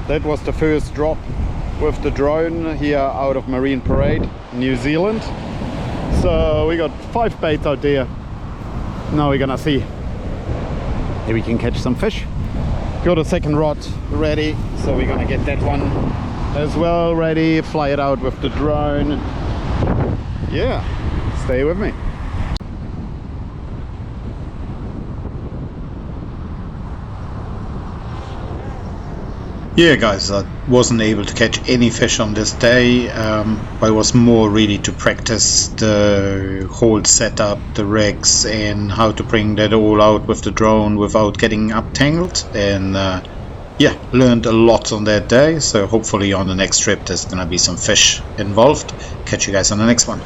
that was the first drop with the drone here out of Marine Parade, New Zealand. So we got 5 baits out there. Now we're gonna see if we can catch some fish. Got a second rod ready, so we're gonna get that one as well ready, fly it out with the drone. Yeah, stay with me. Yeah guys, I wasn't able to catch any fish on this day, but it was more really to practice the whole setup, the rigs, and how to bring that all out with the drone without getting uptangled. And yeah, learned a lot on that day, so hopefully on the next trip there's gonna be some fish involved. Catch you guys on the next one.